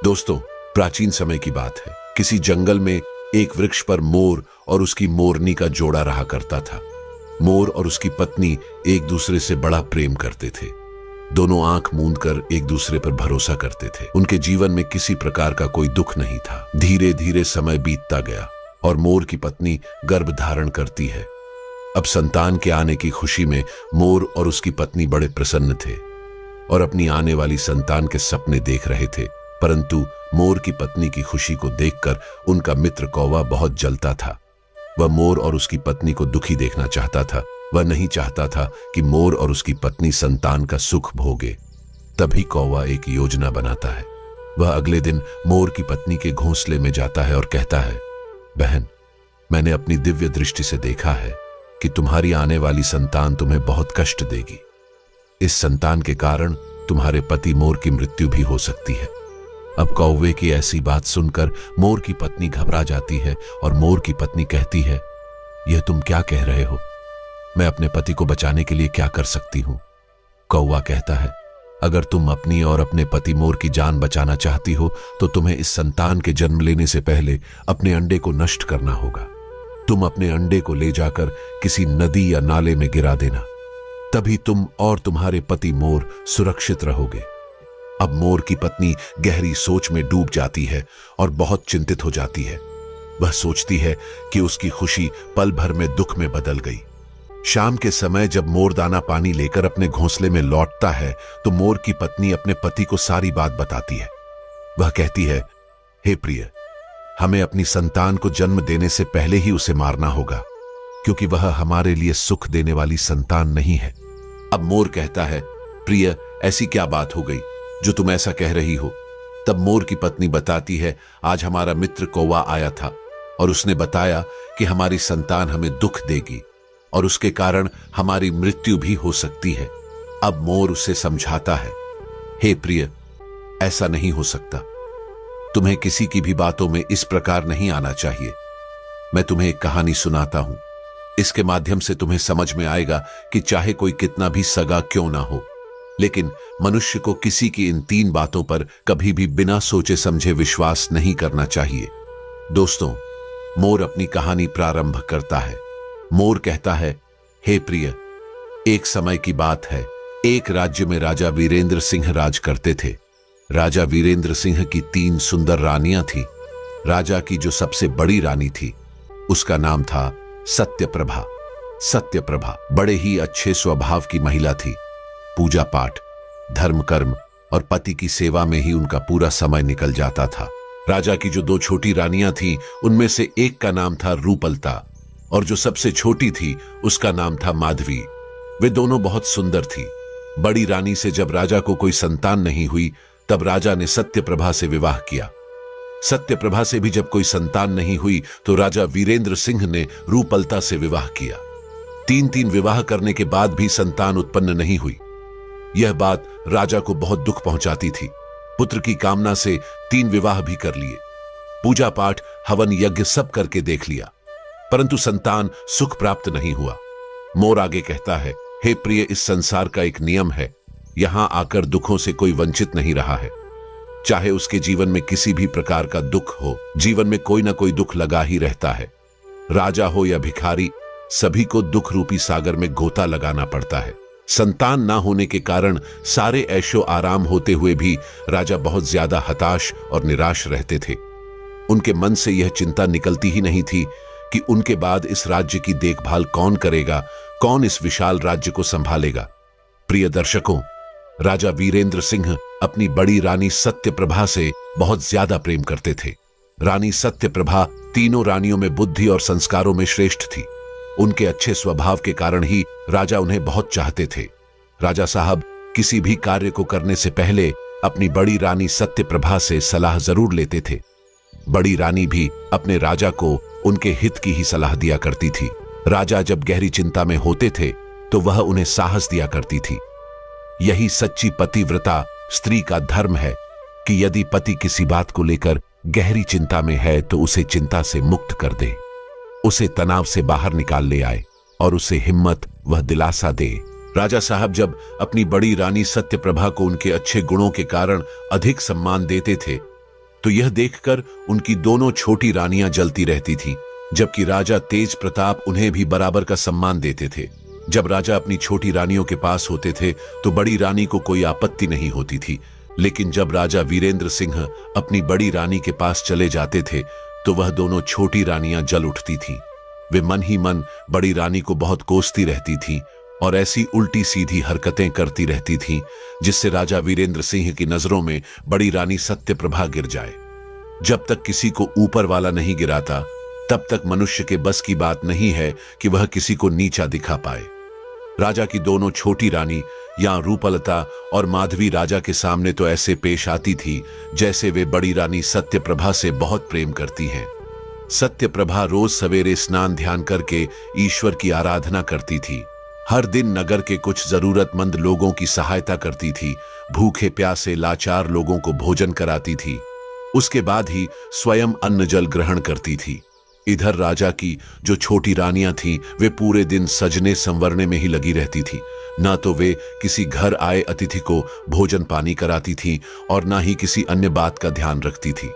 दोस्तों, प्राचीन समय की बात है। किसी जंगल में एक वृक्ष पर मोर और उसकी मोरनी का जोड़ा रहा करता था। मोर और उसकी पत्नी एक दूसरे से बड़ा प्रेम करते थे। दोनों आंख मूंद कर एक दूसरे पर भरोसा करते थे। उनके जीवन में किसी प्रकार का कोई दुख नहीं था। धीरे धीरे समय बीतता गया और मोर की पत्नी गर्भ धारण करती है। अब संतान के आने की खुशी में मोर और उसकी पत्नी बड़े प्रसन्न थे और अपनी आने वाली संतान के सपने देख रहे थे। परंतु मोर की पत्नी की खुशी को देखकर उनका मित्र कौवा बहुत जलता था। वह मोर और उसकी पत्नी को दुखी देखना चाहता था। वह नहीं चाहता था कि मोर और उसकी पत्नी संतान का सुख भोगे। तभी कौवा एक योजना बनाता है। वह अगले दिन मोर की पत्नी के घोंसले में जाता है और कहता है, बहन, मैंने अपनी दिव्य दृष्टि से देखा है कि तुम्हारी आने वाली संतान तुम्हें बहुत कष्ट देगी। इस संतान के कारण तुम्हारे पति मोर की मृत्यु भी हो सकती है। अब कौवे की ऐसी बात सुनकर मोर की पत्नी घबरा जाती है और मोर की पत्नी कहती है, यह तुम क्या कह रहे हो? मैं अपने पति को बचाने के लिए क्या कर सकती हूं? कौवा कहता है, अगर तुम अपनी और अपने पति मोर की जान बचाना चाहती हो तो तुम्हें इस संतान के जन्म लेने से पहले अपने अंडे को नष्ट करना होगा। तुम अपने अंडे को ले जाकर किसी नदी या नाले में गिरा देना, तभी तुम और तुम्हारे पति मोर सुरक्षित रहोगे। अब मोर की पत्नी गहरी सोच में डूब जाती है और बहुत चिंतित हो जाती है। वह सोचती है कि उसकी खुशी पल भर में दुख में बदल गई। शाम के समय जब मोर दाना पानी लेकर अपने घोंसले में लौटता है तो मोर की पत्नी अपने पति को सारी बात बताती है। वह कहती है, हे प्रिय, हमें अपनी संतान को जन्म देने से पहले ही उसे मारना होगा, क्योंकि वह हमारे लिए सुख देने वाली संतान नहीं है। अब मोर कहता है, प्रिय, ऐसी क्या बात हो गई जो तुम ऐसा कह रही हो? तब मोर की पत्नी बताती है, आज हमारा मित्र कौवा आया था और उसने बताया कि हमारी संतान हमें दुख देगी और उसके कारण हमारी मृत्यु भी हो सकती है। अब मोर उसे समझाता है, हे प्रिय, ऐसा नहीं हो सकता। तुम्हें किसी की भी बातों में इस प्रकार नहीं आना चाहिए। मैं तुम्हें एक कहानी सुनाता हूं। इसके माध्यम से तुम्हें समझ में आएगा कि चाहे कोई कितना भी सगा क्यों ना हो, लेकिन मनुष्य को किसी की इन 3 बातों पर कभी भी बिना सोचे समझे विश्वास नहीं करना चाहिए। दोस्तों, मोर अपनी कहानी प्रारंभ करता है। मोर कहता है, हे प्रिय, एक समय की बात है। एक राज्य में राजा वीरेंद्र सिंह राज करते थे। राजा वीरेंद्र सिंह की 3 सुंदर रानियां थीं। राजा की जो सबसे बड़ी रानी थी उसका नाम था सत्यप्रभा। सत्यप्रभा बड़े ही अच्छे स्वभाव की महिला थी। पूजा पाठ, धर्म कर्म और पति की सेवा में ही उनका पूरा समय निकल जाता था। राजा की जो 2 छोटी रानियां थीं उनमें से एक का नाम था रूपलता और जो सबसे छोटी थी उसका नाम था माधवी। वे दोनों बहुत सुंदर थी। बड़ी रानी से जब राजा को कोई संतान नहीं हुई तब राजा ने सत्यप्रभा से विवाह किया। सत्यप्रभा से भी जब कोई संतान नहीं हुई तो राजा वीरेंद्र सिंह ने रूपलता से विवाह किया। 3 विवाह करने के बाद भी संतान उत्पन्न नहीं हुई। यह बात राजा को बहुत दुख पहुंचाती थी। पुत्र की कामना से 3 विवाह भी कर लिए, पूजा पाठ, हवन यज्ञ सब करके देख लिया, परंतु संतान सुख प्राप्त नहीं हुआ। मोर आगे कहता है, हे प्रिय, इस संसार का एक नियम है, यहां आकर दुखों से कोई वंचित नहीं रहा है। चाहे उसके जीवन में किसी भी प्रकार का दुख हो, जीवन में कोई ना कोई दुख लगा ही रहता है। राजा हो या भिखारी, सभी को दुख रूपी सागर में गोता लगाना पड़ता है। संतान ना होने के कारण सारे ऐशो आराम होते हुए भी राजा बहुत ज्यादा हताश और निराश रहते थे। उनके मन से यह चिंता निकलती ही नहीं थी कि उनके बाद इस राज्य की देखभाल कौन करेगा, कौन इस विशाल राज्य को संभालेगा। प्रिय दर्शकों, राजा वीरेंद्र सिंह अपनी बड़ी रानी सत्यप्रभा से बहुत ज्यादा प्रेम करते थे। रानी सत्यप्रभा तीनों रानियों में बुद्धि और संस्कारों में श्रेष्ठ थी। उनके अच्छे स्वभाव के कारण ही राजा उन्हें बहुत चाहते थे। राजा साहब किसी भी कार्य को करने से पहले अपनी बड़ी रानी सत्यप्रभा से सलाह जरूर लेते थे। बड़ी रानी भी अपने राजा को उनके हित की ही सलाह दिया करती थी। राजा जब गहरी चिंता में होते थे तो वह उन्हें साहस दिया करती थी। यही सच्ची पतिव्रता स्त्री का धर्म है कि यदि पति किसी बात को लेकर गहरी चिंता में है तो उसे चिंता से मुक्त कर दे, उसे तनाव से बाहर निकाल ले आए और उसे हिम्मत व दिलासा दे। राजा साहब जब अपनी बड़ी रानी सत्यप्रभा को उनके अच्छे गुणों के कारण अधिक सम्मान देते थे तो यह देखकर उनकी दोनों छोटी रानियां जलती रहती थीं, जबकि राजा तेज प्रताप उन्हें भी बराबर का सम्मान देते थे। जब राजा अपनी छोटी रानियों के पास होते थे तो बड़ी रानी को कोई आपत्ति नहीं होती थी, लेकिन जब राजा वीरेंद्र सिंह अपनी बड़ी रानी के पास चले जाते थे तो वह दोनों छोटी रानियां जल उठती थीं। वे मन ही मन बड़ी रानी को बहुत कोसती रहती थीं और ऐसी उल्टी सीधी हरकतें करती रहती थीं जिससे राजा वीरेंद्र सिंह की नजरों में बड़ी रानी सत्यप्रभा गिर जाए। जब तक किसी को ऊपर वाला नहीं गिराता तब तक मनुष्य के बस की बात नहीं है कि वह किसी को नीचा दिखा पाए। राजा की दोनों छोटी रानी या रूपलता और माधवी राजा के सामने तो ऐसे पेश आती थी जैसे वे बड़ी रानी सत्यप्रभा से बहुत प्रेम करती हैं। सत्यप्रभा रोज सवेरे स्नान ध्यान करके ईश्वर की आराधना करती थी। हर दिन नगर के कुछ जरूरतमंद लोगों की सहायता करती थी, भूखे प्यासे लाचार लोगों को भोजन कराती थी। उसके बाद ही स्वयं अन्न जल ग्रहण करती थी। इधर राजा की जो छोटी रानियां थीं वे पूरे दिन सजने संवरने में ही लगी रहती थी। ना तो वे किसी घर आए अतिथि को भोजन पानी कराती थीं और ना ही किसी अन्य बात का ध्यान रखती थी।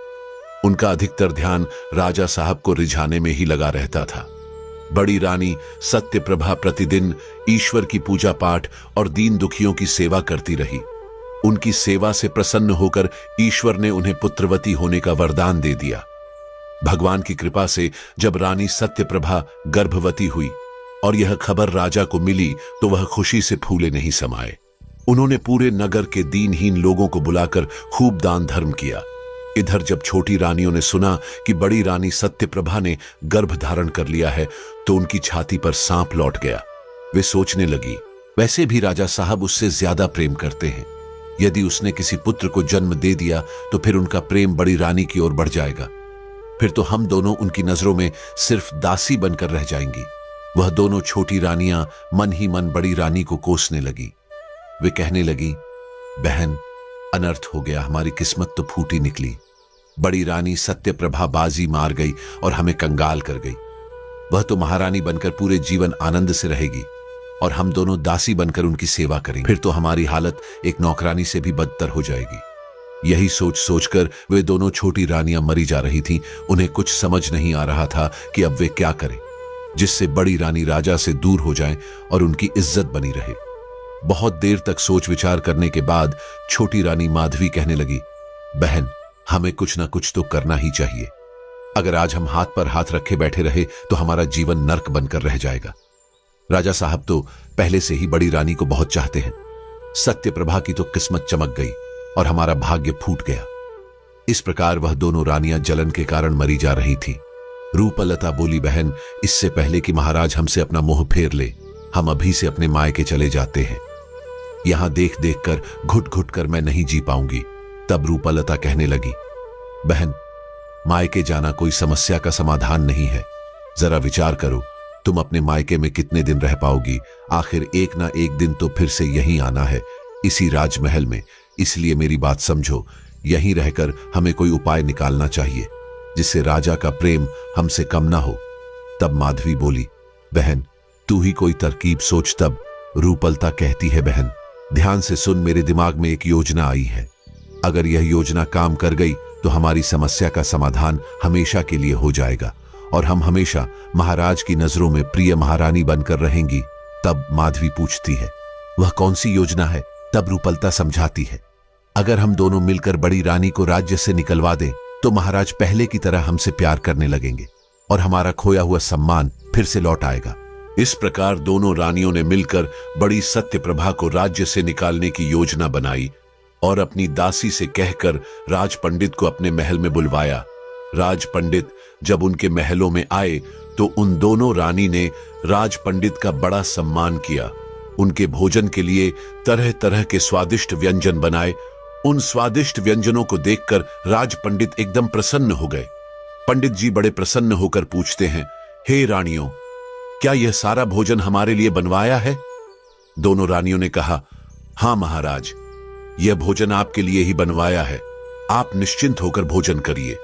उनका अधिकतर ध्यान राजा साहब को रिझाने में ही लगा रहता था। बड़ी रानी सत्यप्रभा प्रतिदिन ईश्वर की पूजा पाठ और दीन दुखियों की सेवा करती रही। उनकी सेवा से प्रसन्न होकर ईश्वर ने उन्हें पुत्रवती होने का वरदान दे दिया। भगवान की कृपा से जब रानी सत्यप्रभा गर्भवती हुई और यह खबर राजा को मिली तो वह खुशी से फूले नहीं समाए। उन्होंने पूरे नगर के दीनहीन लोगों को बुलाकर खूब दान धर्म किया। इधर जब छोटी रानियों ने सुना कि बड़ी रानी सत्यप्रभा ने गर्भ धारण कर लिया है तो उनकी छाती पर सांप लौट गया। वे सोचने लगी, वैसे भी राजा साहब उससे ज्यादा प्रेम करते हैं। यदि उसने किसी पुत्र को जन्म दे दिया तो फिर उनका प्रेम बड़ी रानी की ओर बढ़ जाएगा। फिर तो हम दोनों उनकी नजरों में सिर्फ दासी बनकर रह जाएंगी। वह दोनों छोटी रानियां मन ही मन बड़ी रानी को कोसने लगी। वे कहने लगी, बहन, अनर्थ हो गया, हमारी किस्मत तो फूटी निकली। बड़ी रानी सत्यप्रभा बाजी मार गई और हमें कंगाल कर गई। वह तो महारानी बनकर पूरे जीवन आनंद से रहेगी और हम दोनों दासी बनकर उनकी सेवा करेंगे। फिर तो हमारी हालत एक नौकरानी से भी बदतर हो जाएगी। यही सोच सोचकर वे दोनों छोटी रानियां मरी जा रही थीं। उन्हें कुछ समझ नहीं आ रहा था कि अब वे क्या करें जिससे बड़ी रानी राजा से दूर हो जाए और उनकी इज्जत बनी रहे। बहुत देर तक सोच विचार करने के बाद छोटी रानी माधवी कहने लगी, बहन, हमें कुछ ना कुछ तो करना ही चाहिए। अगर आज हम हाथ पर हाथ रखे बैठे रहे तो हमारा जीवन नर्क बनकर रह जाएगा। राजा साहब तो पहले से ही बड़ी रानी को बहुत चाहते हैं। सत्यप्रभा की तो किस्मत चमक गई और हमारा भाग्य फूट गया। इस प्रकार वह दोनों रानियां जलन के कारण मरी जा रही थीं। रूपलता बोली, बहन, इससे पहले कि महाराज हमसे अपना मोह फेर ले, हम अभी से अपने मायके चले जाते हैं। यहां देख देख कर घुट घुट कर मैं नहीं जी पाऊंगी। तब रूपलता कहने लगी, बहन, मायके जाना कोई समस्या का समाधान नहीं है। जरा विचार करो, तुम अपने मायके में कितने दिन रह पाओगी? आखिर एक ना एक दिन तो फिर से यहीं आना है, इसी राजमहल में। इसलिए मेरी बात समझो, यहीं रहकर हमें कोई उपाय निकालना चाहिए जिससे राजा का प्रेम हमसे कम ना हो। तब माधवी बोली, बहन, तू ही कोई तरकीब सोच। तब रूपलता कहती है, बहन, ध्यान से सुन, मेरे दिमाग में एक योजना आई है। अगर यह योजना काम कर गई तो हमारी समस्या का समाधान हमेशा के लिए हो जाएगा और हम हमेशा महाराज की नजरों में प्रिय महारानी बनकर रहेंगी। तब माधवी पूछती है, वह कौन सी योजना है? तब रूपलता समझाती है, अगर हम दोनों मिलकर बड़ी रानी को राज्य से निकलवा दें तो महाराज पहले की तरह हमसे प्यार करने लगेंगे और हमारा खोया हुआ सम्मान फिर से लौट आएगा। इस प्रकार दोनों रानियों ने मिलकर बड़ी सत्यप्रभा को राज्य से निकालने की योजना बनाई और अपनी दासी से कहकर राज पंडित को अपने महल में बुलवाया। राज पंडित जब उनके महलों में आए तो उन दोनों रानी ने राज पंडित का बड़ा सम्मान किया। उनके भोजन के लिए तरह तरह के स्वादिष्ट व्यंजन बनाए। उन स्वादिष्ट व्यंजनों को देखकर राज पंडित एकदम प्रसन्न हो गए। पंडित जी बड़े प्रसन्न होकर पूछते हैं, हे रानियों, क्या यह सारा भोजन हमारे लिए बनवाया है? दोनों रानियों ने कहा, हां महाराज, यह भोजन आपके लिए ही बनवाया है। आप निश्चिंत होकर भोजन करिए।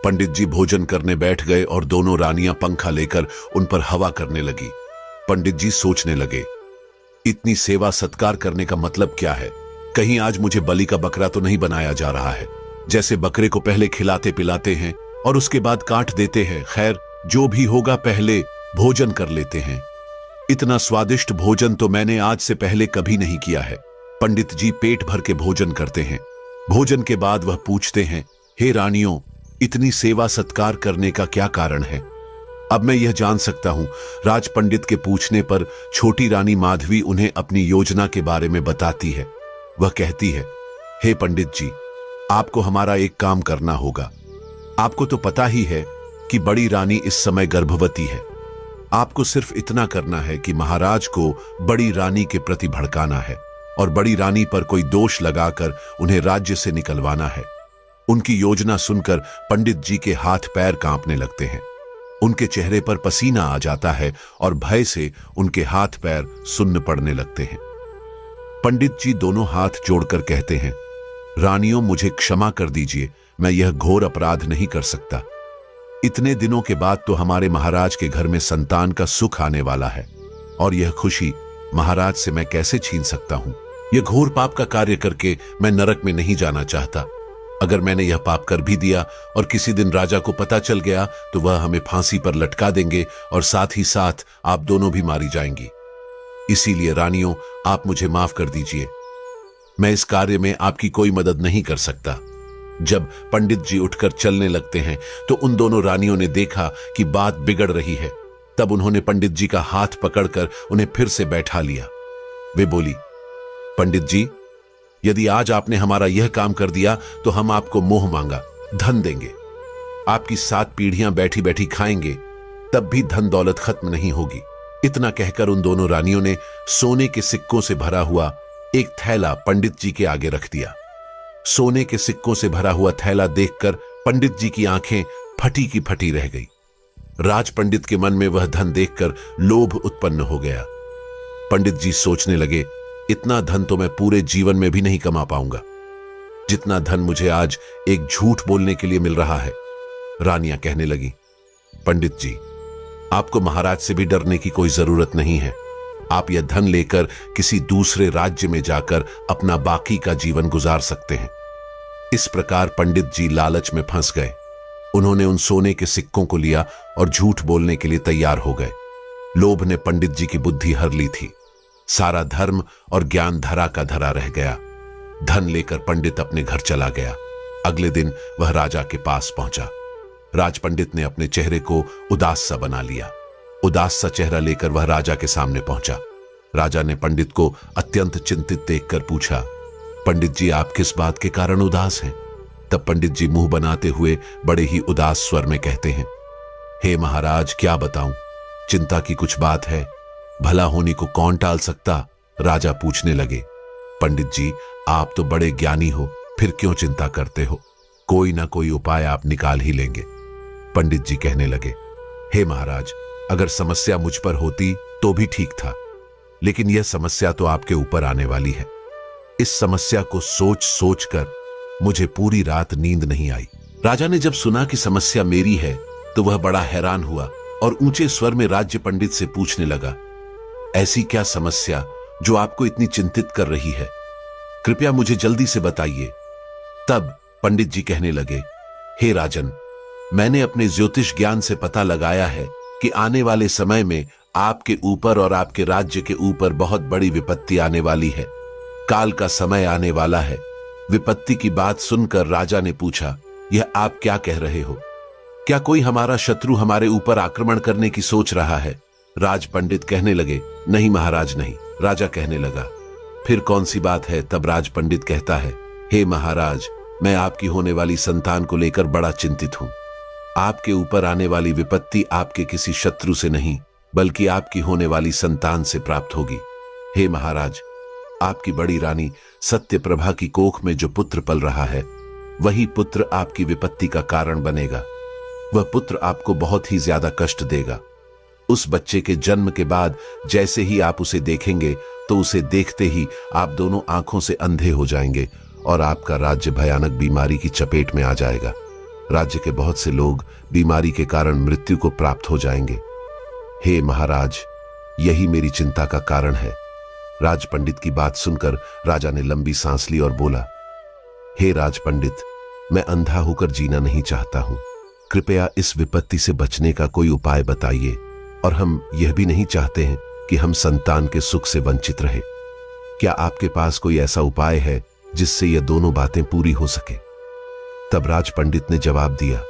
पंडित जी भोजन करने बैठ गए और दोनों रानियां पंखा लेकर उन पर हवा करने लगी। पंडित जी सोचने लगे, इतनी सेवा सत्कार करने का मतलब क्या है? कहीं आज मुझे बलि का बकरा तो नहीं बनाया जा रहा है? जैसे बकरे को पहले खिलाते पिलाते हैं और उसके बाद काट देते हैं। खैर, जो भी होगा, पहले भोजन कर लेते हैं। इतना स्वादिष्ट भोजन तो मैंने आज से पहले कभी नहीं किया है। पंडित जी पेट भर के भोजन करते हैं। भोजन के बाद वह पूछते हैं, हे रानियों, इतनी सेवा सत्कार करने का क्या कारण है? अब मैं यह जान सकता हूं। राज पंडित के पूछने पर छोटी रानी माधवी उन्हें अपनी योजना के बारे में बताती है। वह कहती है, हे पंडित जी, आपको हमारा एक काम करना होगा। आपको तो पता ही है कि बड़ी रानी इस समय गर्भवती है। आपको सिर्फ इतना करना है कि महाराज को बड़ी रानी के प्रति भड़काना है और बड़ी रानी पर कोई दोष लगाकर उन्हें राज्य से निकलवाना है। उनकी योजना सुनकर पंडित जी के हाथ पैर कांपने लगते हैं। उनके चेहरे पर पसीना आ जाता है और भय से उनके हाथ पैर सुन्न पड़ने लगते हैं। पंडित जी दोनों हाथ जोड़कर कहते हैं, रानियों, मुझे क्षमा कर दीजिए, मैं यह घोर अपराध नहीं कर सकता। इतने दिनों के बाद तो हमारे महाराज के घर में संतान का सुख आने वाला है और यह खुशी महाराज से मैं कैसे छीन सकता हूं? यह घोर पाप का कार्य करके मैं नरक में नहीं जाना चाहता। अगर मैंने यह पाप कर भी दिया और किसी दिन राजा को पता चल गया तो वह हमें फांसी पर लटका देंगे और साथ ही साथ आप दोनों भी मारी जाएंगी। इसीलिए रानियों, आप मुझे माफ कर दीजिए। मैं इस कार्य में आपकी कोई मदद नहीं कर सकता। जब पंडित जी उठकर चलने लगते हैं तो उन दोनों रानियों ने देखा कि बात बिगड़ रही है। तब उन्होंने पंडित जी का हाथ पकड़कर उन्हें फिर से बैठा लिया। वे बोली, पंडित जी, यदि आज आपने हमारा यह काम कर दिया तो हम आपको मोह मांगा धन देंगे। आपकी 7 पीढ़ियां बैठी बैठी खाएंगे, तब भी धन दौलत खत्म नहीं होगी। इतना कहकर उन दोनों रानियों ने सोने के सिक्कों से भरा हुआ एक थैला पंडित जी के आगे रख दिया। सोने के सिक्कों से भरा हुआ थैला देखकर पंडित जी की आंखें फटी की फटी रह गई। राज पंडित के मन में वह धन देखकर लोभ उत्पन्न हो गया। पंडित जी सोचने लगे, इतना धन तो मैं पूरे जीवन में भी नहीं कमा पाऊंगा जितना धन मुझे आज एक झूठ बोलने के लिए मिल रहा है। रानियां कहने लगी, पंडित जी, आपको महाराज से भी डरने की कोई जरूरत नहीं है। आप यह धन लेकर किसी दूसरे राज्य में जाकर अपना बाकी का जीवन गुजार सकते हैं। इस प्रकार पंडित जी लालच में फंस गए। उन्होंने उन सोने के सिक्कों को लिया और झूठ बोलने के लिए तैयार हो गए। लोभ ने पंडित जी की बुद्धि हर ली थी। सारा धर्म और ज्ञान धरा का धरा रह गया। धन लेकर पंडित अपने घर चला गया। अगले दिन वह राजा के पास पहुंचा। राज पंडित ने अपने चेहरे को उदास सा बना लिया। उदास सा चेहरा लेकर वह राजा के सामने पहुंचा। राजा ने पंडित को अत्यंत चिंतित देखकर पूछा, पंडित जी, आप किस बात के कारण उदास हैं? तब पंडित जी मुंह बनाते हुए बड़े ही उदास स्वर में कहते हैं, हे महाराज, क्या बताऊं, चिंता की कुछ बात है। भला होने को कौन टाल सकता? राजा पूछने लगे, पंडित जी, आप तो बड़े ज्ञानी हो, फिर क्यों चिंता करते हो? कोई ना कोई उपाय आप निकाल ही लेंगे। पंडित जी कहने लगे, हे महाराज, अगर समस्या मुझ पर होती तो भी ठीक था, लेकिन यह समस्या तो आपके ऊपर आने वाली है। इस समस्या को सोच सोच कर मुझे पूरी रात नींद नहीं आई। राजा ने जब सुना कि समस्या मेरी है तो वह बड़ा हैरान हुआ और ऊंचे स्वर में राज्य पंडित से पूछने लगा, ऐसी क्या समस्या जो आपको इतनी चिंतित कर रही है? कृपया मुझे जल्दी से बताइए। तब पंडित जी कहने लगे, हे राजन, मैंने अपने ज्योतिष ज्ञान से पता लगाया है कि आने वाले समय में आपके ऊपर और आपके राज्य के ऊपर बहुत बड़ी विपत्ति आने वाली है। काल का समय आने वाला है। विपत्ति की बात सुनकर राजा ने पूछा, यह आप क्या कह रहे हो? क्या कोई हमारा शत्रु हमारे ऊपर आक्रमण करने की सोच रहा है? राज पंडित कहने लगे, नहीं महाराज, नहीं। राजा कहने लगा, फिर कौन सी बात है? तब राज पंडित कहता है, हे महाराज, मैं आपकी होने वाली संतान को लेकर बड़ा चिंतित हूं। आपके ऊपर आने वाली विपत्ति आपके किसी शत्रु से नहीं, बल्कि आपकी होने वाली संतान से प्राप्त होगी। हे महाराज, आपकी बड़ी रानी सत्यप्रभा की कोख में जो पुत्र पल रहा है, वही पुत्र आपकी विपत्ति का कारण बनेगा। वह पुत्र आपको बहुत ही ज्यादा कष्ट देगा। उस बच्चे के जन्म के बाद जैसे ही आप उसे देखेंगे तो उसे देखते ही आप दोनों आंखों से अंधे हो जाएंगे और आपका राज्य भयानक बीमारी की चपेट में आ जाएगा। राज्य के बहुत से लोग बीमारी के कारण मृत्यु को प्राप्त हो जाएंगे। हे महाराज, यही मेरी चिंता का कारण है। राज पंडित की बात सुनकर राजा ने लंबी सांस ली और बोला, हे राज पंडित, मैं अंधा होकर जीना नहीं चाहता हूं। कृपया इस विपत्ति से बचने का कोई उपाय बताइए, और हम यह भी नहीं चाहते हैं कि हम संतान के सुख से वंचित रहे। क्या आपके पास कोई ऐसा उपाय है जिससे यह दोनों बातें पूरी हो सके? तब राज पंडित ने जवाब दिया,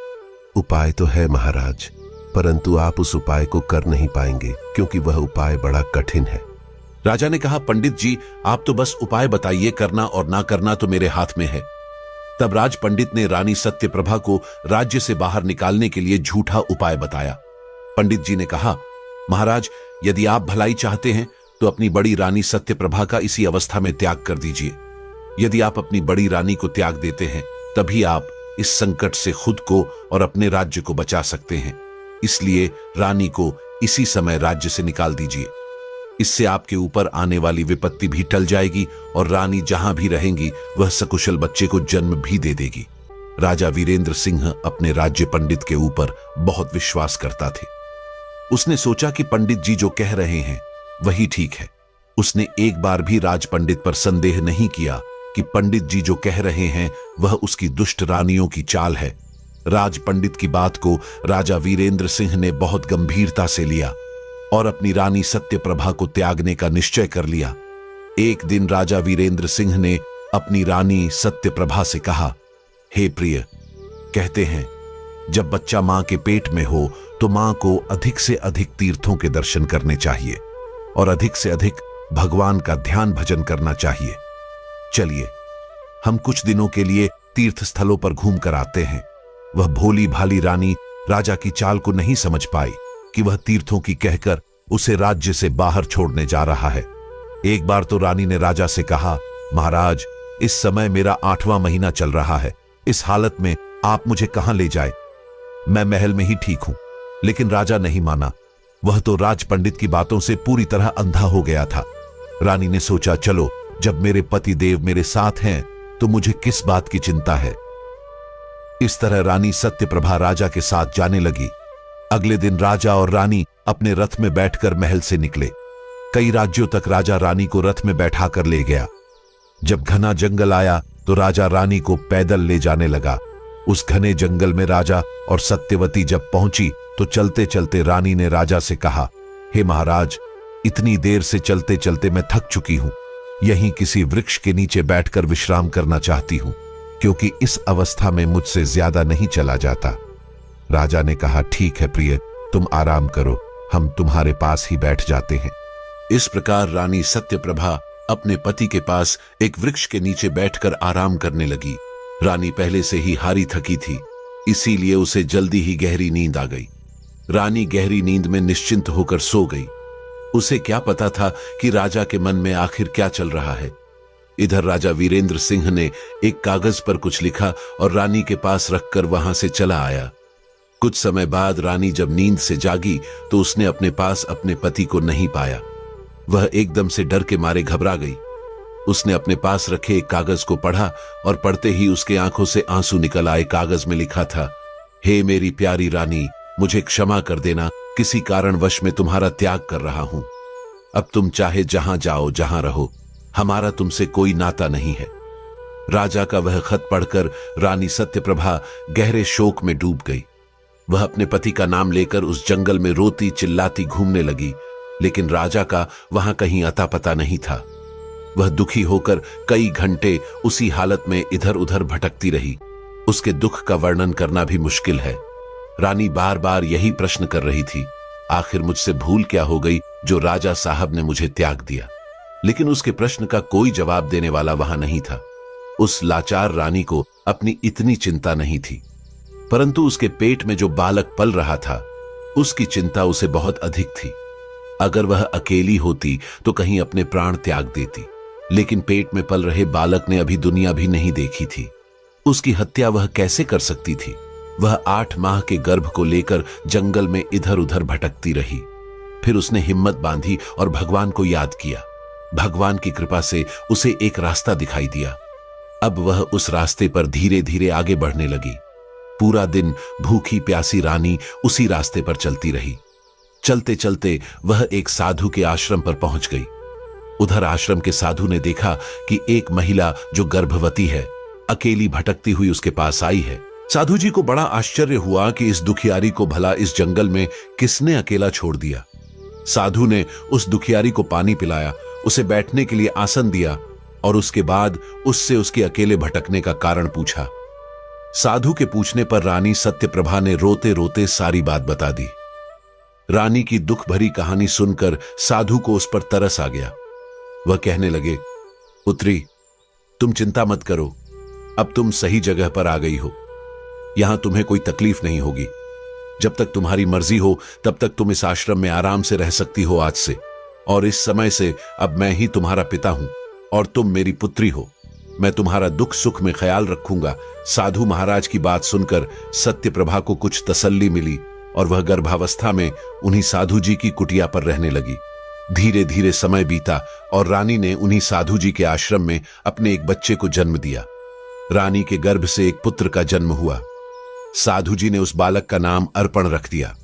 उपाय तो है महाराज, परंतु आप उस उपाय को कर नहीं पाएंगे क्योंकि वह उपाय बड़ा कठिन है। राजा ने कहा, पंडित जी, आप तो बस उपाय बताइए, करना और ना करना तो मेरे हाथ में है। तब राज पंडित ने रानी सत्यप्रभा को राज्य से बाहर निकालने के लिए झूठा उपाय बताया। पंडित जी ने कहा, महाराज, यदि आप भलाई चाहते हैं तो अपनी बड़ी रानी सत्यप्रभा का इसी अवस्था में त्याग कर दीजिए। यदि आप अपनी बड़ी रानी को त्याग देते हैं तभी आप इस संकट से खुद को और अपने राज्य को बचा सकते हैं। इसलिए रानी को इसी समय राज्य से निकाल दीजिए। इससे आपके ऊपर आने वाली विपत्ति भी टल जाएगी और रानी जहां भी रहेंगी वह सकुशल बच्चे को जन्म भी दे देगी। राजा वीरेंद्र सिंह अपने राज्य पंडित के ऊपर बहुत विश्वास करता थे। उसने सोचा कि पंडित जी जो कह रहे हैं वही ठीक है। उसने एक बार भी राज पंडित पर संदेह नहीं किया कि पंडित जी जो कह रहे हैं वह उसकी दुष्ट रानियों की चाल है। राज पंडित की बात को राजा वीरेंद्र सिंह ने बहुत गंभीरता से लिया और अपनी रानी सत्यप्रभा को त्यागने का निश्चय कर लिया। एक दिन राजा वीरेंद्र सिंह ने अपनी रानी सत्यप्रभा से कहा, हे प्रिय, कहते हैं जब बच्चा मां के पेट में हो तो मां को अधिक से अधिक तीर्थों के दर्शन करने चाहिए और अधिक से अधिक भगवान का ध्यान भजन करना चाहिए। चलिए हम कुछ दिनों के लिए तीर्थ स्थलों पर घूम कर आते हैं। वह भोली भाली रानी राजा की चाल को नहीं समझ पाई कि वह तीर्थों की कहकर उसे राज्य से बाहर छोड़ने जा रहा है। एक बार तो रानी ने राजा से कहा, महाराज, इस समय मेरा 8वां महीना चल रहा है। इस हालत में आप मुझे कहां ले जाए? मैं महल में ही ठीक हूं। लेकिन राजा नहीं माना। वह तो राज पंडित की बातों से पूरी तरह अंधा हो गया था। रानी ने सोचा, चलो, जब मेरे पति देव मेरे साथ हैं तो मुझे किस बात की चिंता है। इस तरह रानी सत्यप्रभा राजा के साथ जाने लगी। अगले दिन राजा और रानी अपने रथ में बैठकर महल से निकले। कई राज्यों तक राजा रानी को रथ में बैठाकर ले गया। जब घना जंगल आया तो राजा रानी को पैदल ले जाने लगा। उस घने जंगल में राजा और सत्यवती जब पहुंची तो चलते चलते रानी ने राजा से कहा, हे महाराज, इतनी देर से चलते चलते मैं थक चुकी हूं। यहीं किसी वृक्ष के नीचे बैठकर विश्राम करना चाहती हूं, क्योंकि इस अवस्था में मुझसे ज्यादा नहीं चला जाता। राजा ने कहा, ठीक है प्रिय, तुम आराम करो, हम तुम्हारे पास ही बैठ जाते हैं। इस प्रकार रानी सत्यप्रभा अपने पति के पास एक वृक्ष के नीचे बैठकर आराम करने लगी। रानी पहले से ही हारी थकी थी, इसीलिए उसे जल्दी ही गहरी नींद आ गई। रानी गहरी नींद में निश्चिंत होकर सो गई। उसे क्या पता था कि राजा के मन में आखिर क्या चल रहा है। इधर राजा वीरेंद्र सिंह ने एक कागज पर कुछ लिखा और रानी के पास रखकर वहां से चला आया। कुछ समय बाद रानी जब नींद से जागी तो उसने अपने पास अपने पति को नहीं पाया। वह एकदम से डर के मारे घबरा गई। उसने अपने पास रखे एक कागज को पढ़ा और पढ़ते ही उसके आंखों से आंसू निकल आए। कागज में लिखा था, हे मेरी प्यारी रानी, मुझे क्षमा कर देना, किसी कारणवश में तुम्हारा त्याग कर रहा हूं। अब तुम चाहे जहां जाओ, जहां रहो, हमारा तुमसे कोई नाता नहीं है। राजा का वह खत पढ़कर रानी सत्यप्रभा गहरे शोक में डूब गई। वह अपने पति का नाम लेकर उस जंगल में रोती चिल्लाती घूमने लगी, लेकिन राजा का वहां कहीं अता पता नहीं था। वह दुखी होकर कई घंटे उसी हालत में इधर उधर भटकती रही। उसके दुख का वर्णन करना भी मुश्किल है। रानी बार बार यही प्रश्न कर रही थी, आखिर मुझसे भूल क्या हो गई जो राजा साहब ने मुझे त्याग दिया। लेकिन उसके प्रश्न का कोई जवाब देने वाला वहां नहीं था। उस लाचार रानी को अपनी इतनी चिंता नहीं थी, परंतु उसके पेट में जो बालक पल रहा था उसकी चिंता उसे बहुत अधिक थी। अगर वह अकेली होती तो कहीं अपने प्राण त्याग देती, लेकिन पेट में पल रहे बालक ने अभी दुनिया भी नहीं देखी थी। उसकी हत्या वह कैसे कर सकती थी? वह 8 माह के गर्भ को लेकर जंगल में इधर उधर भटकती रही। फिर उसने हिम्मत बांधी और भगवान को याद किया। भगवान की कृपा से उसे एक रास्ता दिखाई दिया। अब वह उस रास्ते पर धीरे धीरे आगे बढ़ने लगी। पूरा दिन भूखी प्यासी रानी उसी रास्ते पर चलती रही। चलते चलते वह एक साधु के आश्रम पर पहुंच गई। उधर आश्रम के साधु ने देखा कि एक महिला जो गर्भवती है, वह अपने बच्चे को लेकर आश्रम में अकेली भटकती हुई उसके पास आई है। साधु जी को बड़ा आश्चर्य हुआ कि इस दुखियारी को भला इस जंगल में किसने अकेला छोड़ दिया। साधु ने उस दुखियारी को पानी पिलाया, उसे बैठने के लिए आसन दिया और उसके बाद उससे उसके अकेले भटकने का कारण पूछा। साधु के पूछने पर रानी सत्यप्रभा ने रोते रोते सारी बात बता दी। रानी की दुख भरी कहानी सुनकर साधु को उस पर तरस आ गया। वह कहने लगे, पुत्री, तुम चिंता मत करो, अब तुम सही जगह पर आ गई हो। यहां तुम्हें कोई तकलीफ नहीं होगी। जब तक तुम्हारी मर्जी हो तब तक तुम इस आश्रम में आराम से रह सकती हो आज से, और इस समय से अब मैं ही तुम्हारा पिता हूं और तुम मेरी पुत्री हो। मैं तुम्हारा दुख सुख में ख्याल रखूंगा। साधु महाराज की बात सुनकर सत्यप्रभा को कुछ तसल्ली मिली और वह गर्भावस्था में उन्हीं साधु जी की कुटिया पर रहने लगी। धीरे धीरे समय बीता और रानी ने उन्हीं साधु जी के आश्रम में अपने एक बच्चे को जन्म दिया। रानी के गर्भ से एक पुत्र का जन्म हुआ। साधु जी ने उस बालक का नाम अर्पण रख दिया।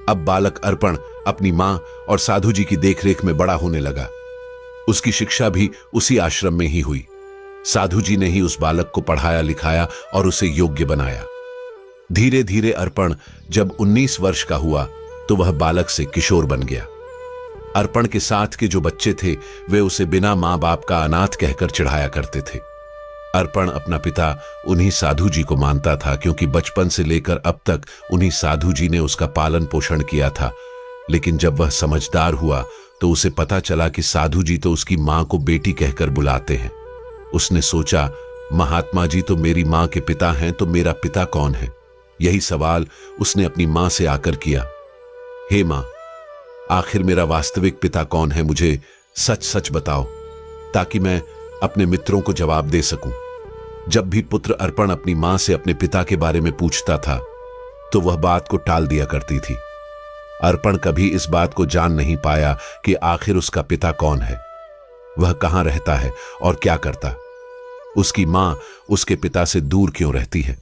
अब बालक अर्पण अपनी मां और साधु जी की देखरेख में बड़ा होने लगा। उसकी शिक्षा भी उसी आश्रम में ही हुई। साधु जी ने ही उस बालक को पढ़ाया लिखाया और उसे योग्य बनाया। धीरे धीरे अर्पण जब 19 वर्ष का हुआ तो वह बालक से किशोर बन गया। अर्पण के साथ के जो बच्चे थे वे उसे बिना मां बाप का अनाथ कहकर चिढ़ाया करते थे। अर्पण अपना पिता उन्हीं साधु जी को मानता था, क्योंकि बचपन से लेकर अब तक उन्हीं साधु जी ने उसका पालन पोषण किया था। लेकिन जब वह समझदार हुआ तो उसे पता चला कि साधु जी तो उसकी मां को बेटी कहकर बुलाते हैं। उसने सोचा, महात्मा जी तो मेरी मां के पिता हैं, तो मेरा पिता कौन है? यही सवाल उसने अपनी मां से आकर किया। हे मां, आखिर मेरा वास्तविक पिता कौन है? मुझे सच सच बताओ, ताकि मैं अपने मित्रों को जवाब दे सकूं। जब भी पुत्र अर्पण अपनी मां से अपने पिता के बारे में पूछता था तो वह बात को टाल दिया करती थी। अर्पण कभी इस बात को जान नहीं पाया कि आखिर उसका पिता कौन है, वह कहां रहता है और क्या करता। उसकी मां उसके पिता से दूर क्यों रहती है?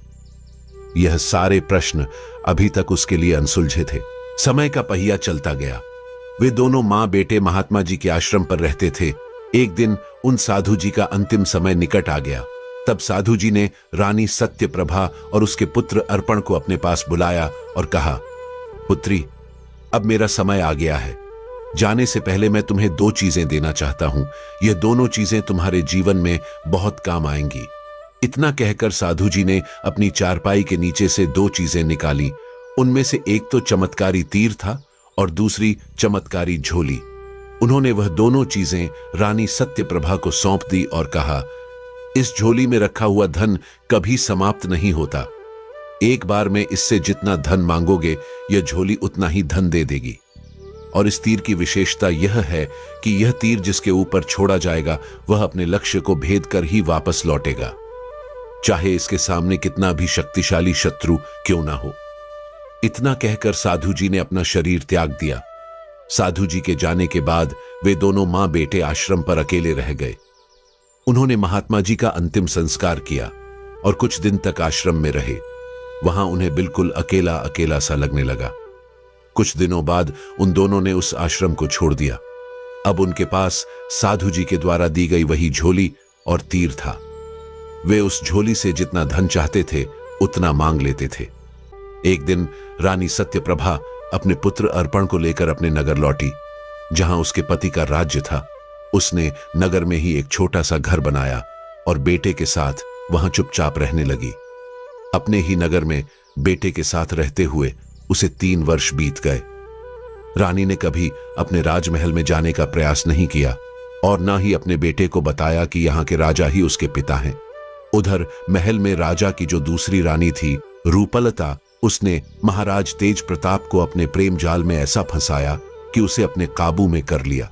यह सारे प्रश्न अभी तक उसके लिए अनसुलझे थे। समय का पहिया चलता गया। वे दोनों मां बेटे महात्मा जी के आश्रम पर रहते थे। एक दिन उन साधु जी का अंतिम समय निकट आ गया। तब साधु जी ने रानी सत्यप्रभा और उसके पुत्र अर्पण को अपने पास बुलाया और कहा, पुत्री, अब मेरा समय आ गया है। जाने से पहले मैं तुम्हें 2 चीजें देना चाहता हूं। यह दोनों चीजें तुम्हारे जीवन में बहुत काम आएंगी। इतना कहकर साधु जी ने अपनी चारपाई के नीचे से 2 चीजें निकाली। उनमें से एक तो चमत्कारी तीर था और दूसरी चमत्कारी झोली। उन्होंने वह दोनों चीजें रानी सत्यप्रभा को सौंप दी और कहा, इस झोली में रखा हुआ धन कभी समाप्त नहीं होता। एक बार में इससे जितना धन मांगोगे यह झोली उतना ही धन दे देगी। और इस तीर की विशेषता यह है कि यह तीर जिसके ऊपर छोड़ा जाएगा वह अपने लक्ष्य को भेद कर ही वापस लौटेगा, चाहे इसके सामने कितना भी शक्तिशाली शत्रु क्यों ना हो। इतना कहकर साधु जी ने अपना शरीर त्याग दिया। साधु जी के जाने के बाद वे दोनों मां बेटे आश्रम पर अकेले रह गए। उन्होंने महात्मा जी का अंतिम संस्कार किया और कुछ दिन तक आश्रम में रहे। वहां उन्हें बिल्कुल अकेला अकेला सा लगने लगा। कुछ दिनों बाद उन दोनों ने उस आश्रम को छोड़ दिया। अब उनके पास साधु जी के द्वारा दी गई वही झोली और तीर था। वे उस झोली से जितना धन चाहते थे उतना मांग लेते थे। एक दिन रानी सत्यप्रभा अपने पुत्र अर्पण को लेकर अपने नगर लौटी, जहां उसके पति का राज्य था। उसने नगर में ही एक छोटा सा घर बनाया और बेटे के साथ वहां चुपचाप रहने लगी। अपने ही नगर में बेटे के साथ रहते हुए उसे 3 वर्ष बीत गए। रानी ने कभी अपने राजमहल में जाने का प्रयास नहीं किया और न ही अपने बेटे को बताया कि यहाँ के राजा ही उसके पिता हैं। उधर महल में राजा की जो दूसरी रानी थी, रूपलता, उसने महाराज तेज प्रताप को अपने प्रेम जाल में ऐसा फंसाया कि उसे अपने काबू में कर लिया।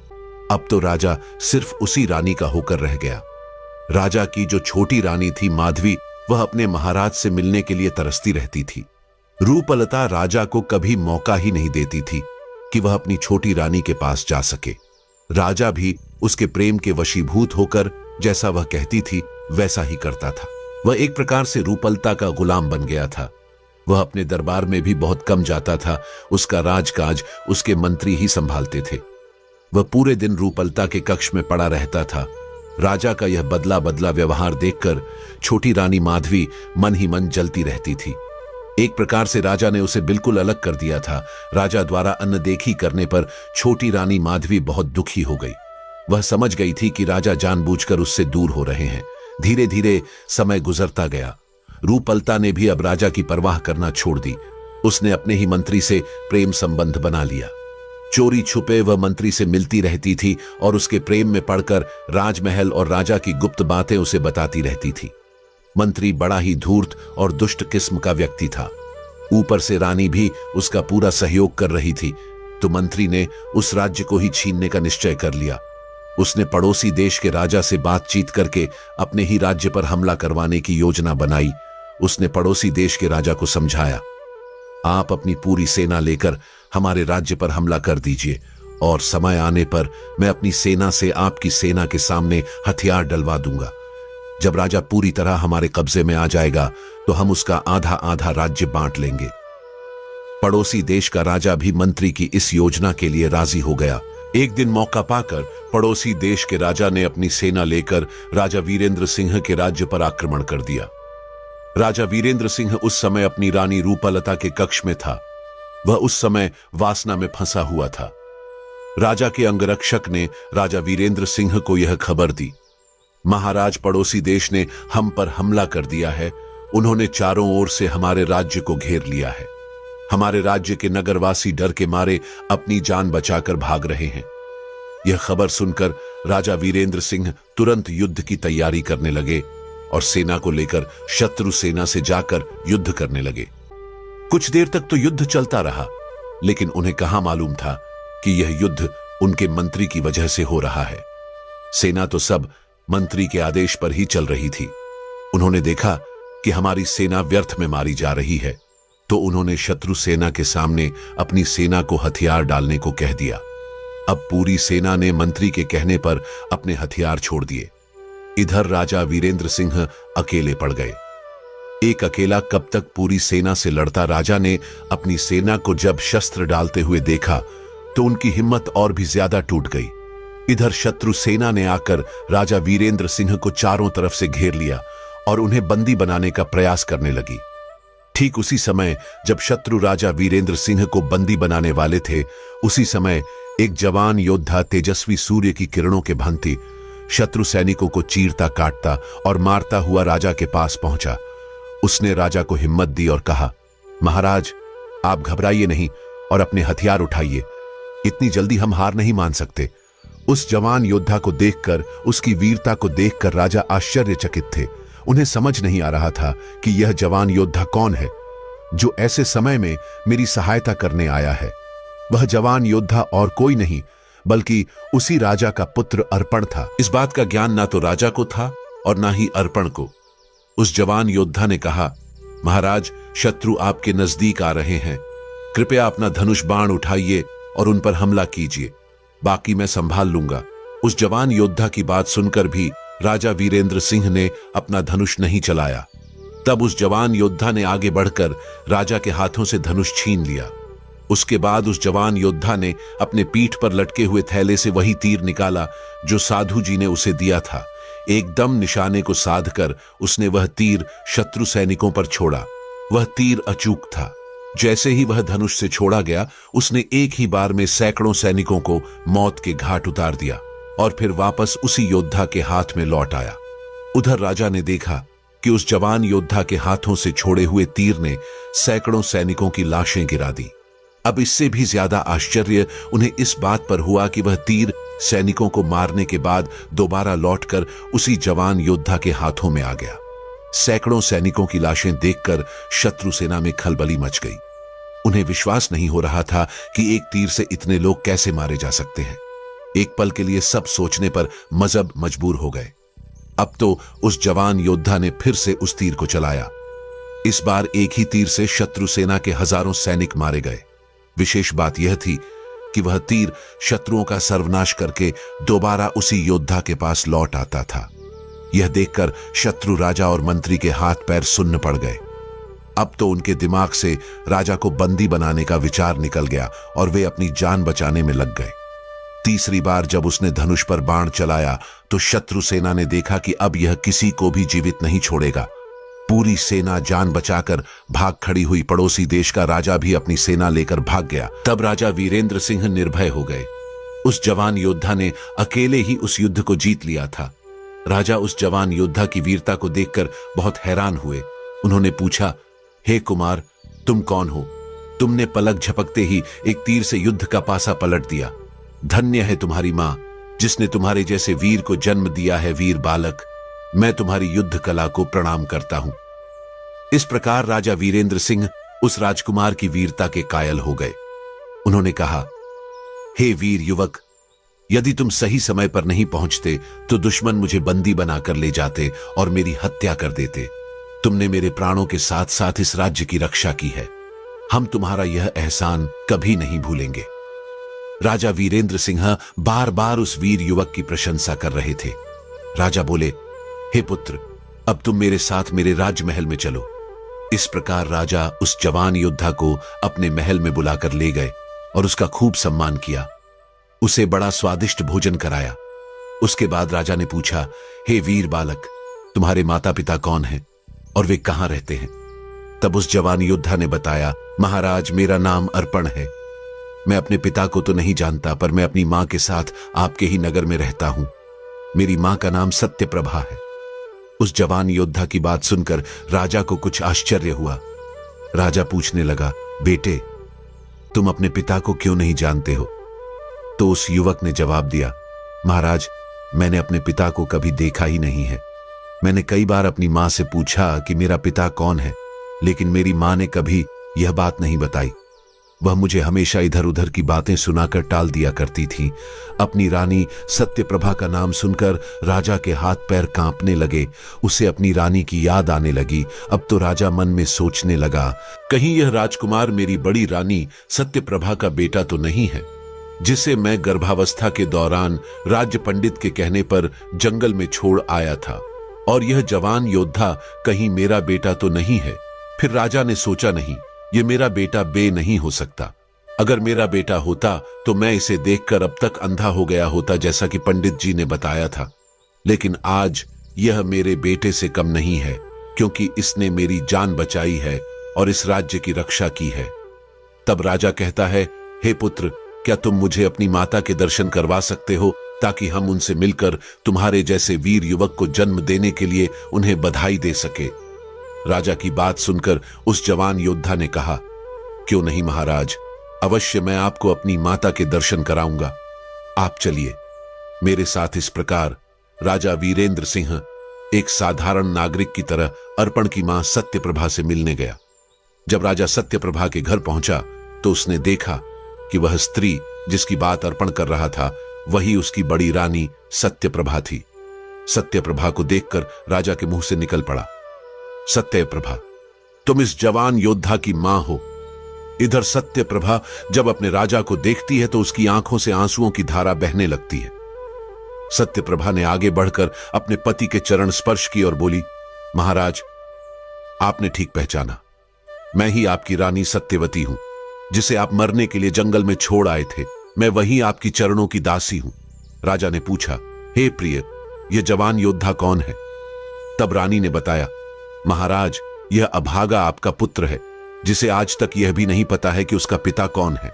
अब तो राजा सिर्फ उसी रानी का होकर रह गया। राजा की जो छोटी रानी थी माधवी, वह अपने महाराज से मिलने के लिए तरसती रहती थी। रूपलता राजा को कभी मौका ही नहीं देती थी कि वह अपनी छोटी रानी के पास जा सके। राजा भी उसके प्रेम के वशीभूत होकर जैसा वह कहती थी वैसा ही करता था। वह एक प्रकार से रूपलता का गुलाम बन गया था। वह अपने दरबार में भी बहुत कम जाता था। उसका राजकाज उसके मंत्री ही संभालते थे। वह पूरे दिन रूपलता के कक्ष में पड़ा रहता था राजा का यह बदला बदला व्यवहार देखकर छोटी रानी माधवी मन ही मन जलती रहती थी। एक प्रकार से राजा ने उसे बिल्कुल अलग कर दिया था। राजा द्वारा अनदेखी करने पर छोटी रानी माधवी बहुत दुखी हो गई। वह समझ गई थी कि राजा जानबूझकर उससे दूर हो रहे हैं। धीरे धीरे समय गुजरता गया। रूपलता ने भी अब राजा की परवाह करना छोड़ दी। उसने अपने ही मंत्री से प्रेम संबंध बना लिया। चोरी छुपे वह मंत्री से मिलती रहती थी और उसके प्रेम में पड़कर राजमहल और राजा की गुप्त बातें उसे बताती रहती थी। मंत्री बड़ा ही धूर्त और दुष्ट किस्म का व्यक्ति था। ऊपर से रानी भी उसका पूरा सहयोग कर रही थी, तो मंत्री ने उस राज्य को ही छीनने का निश्चय कर लिया। उसने पड़ोसी देश के राजा से बातचीत करके अपने ही राज्य पर हमला करवाने की योजना बनाई। उसने पड़ोसी देश के राजा को समझाया, आप अपनी पूरी सेना लेकर हमारे राज्य पर हमला कर दीजिए और समय आने पर मैं अपनी सेना से आपकी सेना के सामने हथियार डलवा दूंगा। जब राजा पूरी तरह हमारे कब्जे में आ जाएगा तो हम उसका आधा आधा राज्य बांट लेंगे। पड़ोसी देश का राजा भी मंत्री की इस योजना के लिए राजी हो गया। एक दिन मौका पाकर पड़ोसी देश के राजा ने अपनी सेना लेकर राजा वीरेंद्र सिंह के राज्य पर आक्रमण कर दिया। राजा वीरेंद्र सिंह उस समय अपनी रानी रूपलता के कक्ष में था। वह उस समय वासना में फंसा हुआ था। राजा के अंगरक्षक ने राजा वीरेंद्र सिंह को यह खबर दी, महाराज, पड़ोसी देश ने हम पर हमला कर दिया है। उन्होंने चारों ओर से हमारे राज्य को घेर लिया है। हमारे राज्य के नगरवासी डर के मारे अपनी जान बचाकर भाग रहे हैं। यह खबर सुनकर राजा वीरेंद्र सिंह तुरंत युद्ध की तैयारी करने लगे और सेना को लेकर शत्रु सेना से जाकर युद्ध करने लगे। कुछ देर तक तो युद्ध चलता रहा, लेकिन उन्हें कहां मालूम था कि यह युद्ध उनके मंत्री की वजह से हो रहा है। सेना तो सब मंत्री के आदेश पर ही चल रही थी। उन्होंने देखा कि हमारी सेना व्यर्थ में मारी जा रही है, तो उन्होंने शत्रु सेना के सामने अपनी सेना को हथियार डालने को कह दिया। अब पूरी सेना ने मंत्री के कहने पर अपने हथियार छोड़ दिए। इधर राजा वीरेंद्र सिंह अकेले पड़ गए। एक अकेला कब तक पूरी सेना से लड़ता। राजा ने अपनी सेना को जब शस्त्र डालते हुए देखा तो उनकी हिम्मत और भी ज्यादा टूट गई। इधर शत्रु सेना ने आकर राजा वीरेंद्र सिंह को चारों तरफ से घेर लिया और उन्हें बंदी बनाने का प्रयास करने लगी। ठीक उसी समय जब शत्रु राजा वीरेंद्र सिंह को बंदी बनाने वाले थे, उसी समय एक जवान योद्धा तेजस्वी सूर्य की किरणों के भांति शत्रु सैनिकों को चीरता काटता और मारता हुआ राजा के पास पहुंचा। उसने राजा को हिम्मत दी और कहा, महाराज, आप घबराइए नहीं और अपने हथियार उठाइए। इतनी जल्दी हम हार नहीं मान सकते। उस जवान योद्धा को देखकर, उसकी वीरता को देखकर राजा आश्चर्यचकित थे। उन्हें समझ नहीं आ रहा था कि यह जवान योद्धा कौन है जो ऐसे समय में मेरी सहायता करने आया है। वह जवान योद्धा और कोई नहीं बल्कि उसी राजा का पुत्र अर्पण था। इस बात का ज्ञान ना तो राजा को था और ना ही अर्पण को। उस जवान योद्धा ने कहा, महाराज, शत्रु आपके नजदीक आ रहे हैं। कृपया अपना धनुष बाण उठाइए और उन पर हमला कीजिए, बाकी मैं संभाल लूंगा। उस जवान योद्धा की बात सुनकर भी राजा वीरेंद्र सिंह ने अपना धनुष नहीं चलाया। तब उस जवान योद्धा ने आगे बढ़कर राजा के हाथों से धनुष छीन लिया। उसके बाद उस जवान योद्धा ने अपने पीठ पर लटके हुए थैले से वही तीर निकाला जो साधु जी ने उसे दिया था। एकदम निशाने को साधकर उसने वह तीर शत्रु सैनिकों पर छोड़ा। वह तीर अचूक था। जैसे ही वह धनुष से छोड़ा गया, उसने एक ही बार में सैकड़ों सैनिकों को मौत के घाट उतार दिया और फिर वापस उसी योद्धा के हाथ में लौट आया। उधर राजा ने देखा कि उस जवान योद्धा के हाथों से छोड़े हुए तीर ने सैकड़ों सैनिकों की लाशें गिरा दी। अब इससे भी ज्यादा आश्चर्य उन्हें इस बात पर हुआ कि वह तीर सैनिकों को मारने के बाद दोबारा लौटकर उसी जवान योद्धा के हाथों में आ गया। सैकड़ों सैनिकों की लाशें देखकर शत्रु सेना में खलबली मच गई। उन्हें विश्वास नहीं हो रहा था कि एक तीर से इतने लोग कैसे मारे जा सकते हैं। एक पल के लिए सब सोचने पर मजहब मजबूर हो गए। अब तो उस जवान योद्धा ने फिर से उस तीर को चलाया। इस बार एक ही तीर से शत्रु सेना के हजारों सैनिक मारे गए। विशेष बात यह थी कि वह तीर शत्रुओं का सर्वनाश करके दोबारा उसी योद्धा के पास लौट आता था। यह देखकर शत्रु राजा और मंत्री के हाथ पैर सुन्न पड़ गए। अब तो उनके दिमाग से राजा को बंदी बनाने का विचार निकल गया और वे अपनी जान बचाने में लग गए। तीसरी बार जब उसने धनुष पर बाण चलाया तो शत्रु सेना ने देखा कि अब यह किसी को भी जीवित नहीं छोड़ेगा। पूरी सेना जान बचाकर भाग खड़ी हुई। पड़ोसी देश का राजा भी अपनी सेना लेकर भाग गया। तब राजा वीरेंद्र सिंह निर्भय हो गए। उस जवान योद्धा ने अकेले ही उस युद्ध को जीत लिया था। राजा उस जवान योद्धा की वीरता को देखकर बहुत हैरान हुए। उन्होंने पूछा, हे कुमार, तुम कौन हो? तुमने पलक झपकते ही एक तीर से युद्ध का पासा पलट दिया। धन्य है तुम्हारी मां, जिसने तुम्हारे जैसे वीर को जन्म दिया है। वीर बालक, मैं तुम्हारी युद्ध कला को प्रणाम करता हूं। इस प्रकार राजा वीरेंद्र सिंह उस राजकुमार की वीरता के कायल हो गए। उन्होंने कहा, हे वीर युवक, यदि तुम सही समय पर नहीं पहुंचते तो दुश्मन मुझे बंदी बनाकर ले जाते और मेरी हत्या कर देते। तुमने मेरे प्राणों के साथ साथ इस राज्य की रक्षा की है। हम तुम्हारा यह एहसान कभी नहीं भूलेंगे। राजा वीरेंद्र सिंह बार बार उस वीर युवक की प्रशंसा कर रहे थे। राजा बोले, हे पुत्र, अब तुम मेरे साथ मेरे राजमहल में चलो। इस प्रकार राजा उस जवान योद्धा को अपने महल में बुलाकर ले गए और उसका खूब सम्मान किया। उसे बड़ा स्वादिष्ट भोजन कराया। उसके बाद राजा ने पूछा, हे वीर बालक, तुम्हारे माता पिता कौन हैं और वे कहां रहते हैं? तब उस जवान योद्धा ने बताया, महाराज, मेरा नाम अर्पण है। मैं अपने पिता को तो नहीं जानता, पर मैं अपनी मां के साथ आपके ही नगर में रहता हूं। मेरी मां का नाम सत्यप्रभा है। उस जवान योद्धा की बात सुनकर राजा को कुछ आश्चर्य हुआ। राजा पूछने लगा, बेटे, तुम अपने पिता को क्यों नहीं जानते हो? तो उस युवक ने जवाब दिया, महाराज, मैंने अपने पिता को कभी देखा ही नहीं है। मैंने कई बार अपनी मां से पूछा कि मेरा पिता कौन है, लेकिन मेरी मां ने कभी यह बात नहीं बताई। वह मुझे हमेशा इधर उधर की बातें सुनाकर टाल दिया करती थी। अपनी रानी सत्यप्रभा का नाम सुनकर राजा के हाथ पैर कांपने लगे। उसे अपनी रानी की याद आने लगी। अब तो राजा मन में सोचने लगा, कहीं यह राजकुमार मेरी बड़ी रानी सत्यप्रभा का बेटा तो नहीं है, जिसे मैं गर्भावस्था के दौरान राज्य पंडित के कहने पर जंगल में छोड़ आया था। और यह जवान योद्धा कहीं मेरा बेटा तो नहीं है। फिर राजा ने सोचा, नहीं, ये मेरा बेटा बे नहीं हो सकता। अगर मेरा बेटा होता तो मैं इसे देखकर अब तक अंधा हो गया होता, जैसा कि पंडित जी ने बताया था। लेकिन आज यह मेरे बेटे से कम नहीं है, क्योंकि इसने मेरी जान बचाई है और इस राज्य की रक्षा की है। तब राजा कहता है, हे पुत्र, क्या तुम मुझे अपनी माता के दर्शन करवा सकते हो, ताकि हम उनसे मिलकर तुम्हारे जैसे वीर युवक को जन्म देने के लिए उन्हें बधाई दे सके। राजा की बात सुनकर उस जवान योद्धा ने कहा, क्यों नहीं महाराज, अवश्य मैं आपको अपनी माता के दर्शन कराऊंगा। आप चलिए मेरे साथ। इस प्रकार राजा वीरेंद्र सिंह एक साधारण नागरिक की तरह अर्पण की मां सत्यप्रभा से मिलने गया। जब राजा सत्यप्रभा के घर पहुंचा तो उसने देखा कि वह स्त्री जिसकी बात अर्पण कर रहा था, वही उसकी बड़ी रानी सत्यप्रभा थी। सत्यप्रभा को देखकर राजा के मुंह से निकल पड़ा, सत्यप्रभा, तुम इस जवान योद्धा की मां हो। इधर सत्यप्रभा जब अपने राजा को देखती है तो उसकी आंखों से आंसुओं की धारा बहने लगती है। सत्यप्रभा ने आगे बढ़कर अपने पति के चरण स्पर्श की और बोली, महाराज, आपने ठीक पहचाना, मैं ही आपकी रानी सत्यवती हूं, जिसे आप मरने के लिए जंगल में छोड़ आए थे। मैं वही आपकी चरणों की दासी हूं। राजा ने पूछा, हे प्रिय, यह जवान योद्धा कौन है? तब रानी ने बताया, महाराज, यह अभागा आपका पुत्र है, जिसे आज तक यह भी नहीं पता है कि उसका पिता कौन है।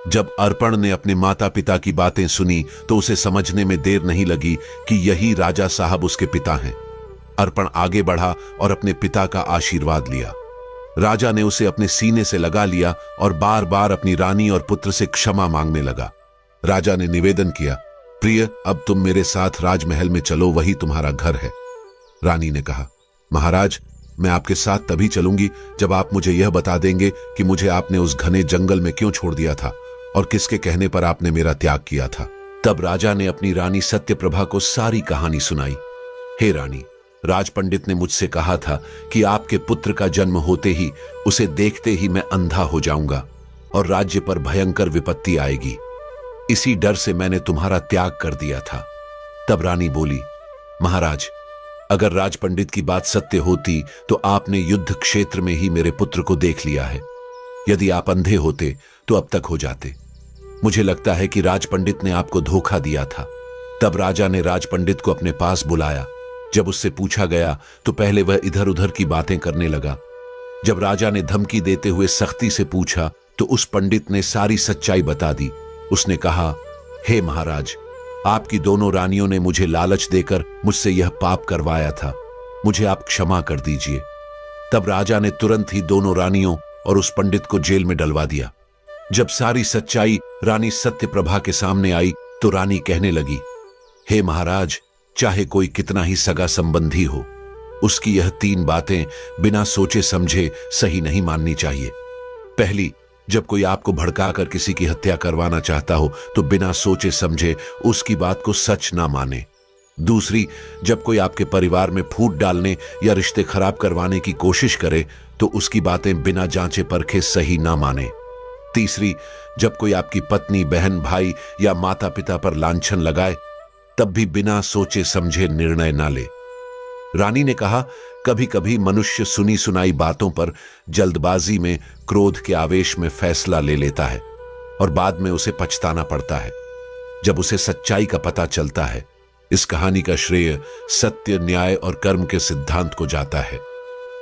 जब अर्पण ने अपने माता पिता की बातें सुनी तो उसे समझने में देर नहीं लगी कि यही राजा साहब उसके पिता हैं। अर्पण आगे बढ़ा और अपने पिता का आशीर्वाद लिया। राजा ने उसे अपने सीने से लगा लिया और बार बार अपनी रानी और पुत्र से क्षमा मांगने लगा। राजा ने निवेदन किया, प्रिय, अब तुम मेरे साथ राजमहल में चलो, वही तुम्हारा घर है। रानी ने कहा, महाराज, मैं आपके साथ तभी चलूंगी जब आप मुझे यह बता देंगे कि मुझे आपने उस घने जंगल में क्यों छोड़ दिया था और किसके कहने पर आपने मेरा त्याग किया था। तब राजा ने अपनी रानी सत्यप्रभा को सारी कहानी सुनाई। हे रानी, राज पंडित ने मुझसे कहा था कि आपके पुत्र का जन्म होते ही उसे देखते ही मैं अंधा हो जाऊंगा और राज्य पर भयंकर विपत्ति आएगी। इसी डर से मैंने तुम्हारा त्याग कर दिया था। तब रानी बोली, महाराज, अगर राज पंडित की बात सत्य होती तो आपने युद्ध क्षेत्र में ही मेरे पुत्र को देख लिया है। यदि आप अंधे होते तो अब तक हो जाते। मुझे लगता है कि राज पंडित ने आपको धोखा दिया था। तब राजा ने राज पंडित को अपने पास बुलाया। जब उससे पूछा गया तो पहले वह इधर उधर की बातें करने लगा। जब राजा ने धमकी देते हुए सख्ती से पूछा तो उस पंडित ने सारी सच्चाई बता दी। उसने कहा, हे महाराज, आपकी दोनों रानियों ने मुझे लालच देकर मुझसे यह पाप करवाया था, मुझे आप क्षमा कर दीजिए। तब राजा ने तुरंत ही दोनों रानियों और उस पंडित को जेल में डलवा दिया। जब सारी सच्चाई रानी सत्यप्रभा के सामने आई तो रानी कहने लगी, हे महाराज, चाहे कोई कितना ही सगा संबंधी हो, उसकी यह 3 बातें बिना सोचे समझे सही नहीं माननी चाहिए। पहली, जब कोई आपको भड़काकर किसी की हत्या करवाना चाहता हो तो बिना सोचे समझे उसकी बात को सच ना माने। दूसरी, जब कोई आपके परिवार में फूट डालने या रिश्ते खराब करवाने की कोशिश करे तो उसकी बातें बिना जांचे परखे सही ना माने। तीसरी, जब कोई आपकी पत्नी, बहन, भाई या माता पिता पर लांछन लगाए तब भी बिना सोचे समझे निर्णय ना ले। रानी ने कहा, कभी कभी मनुष्य सुनी सुनाई बातों पर जल्दबाजी में, क्रोध के आवेश में फैसला ले लेता है और बाद में उसे पछताना पड़ता है जब उसे सच्चाई का पता चलता है। इस कहानी का श्रेय सत्य, न्याय और कर्म के सिद्धांत को जाता है।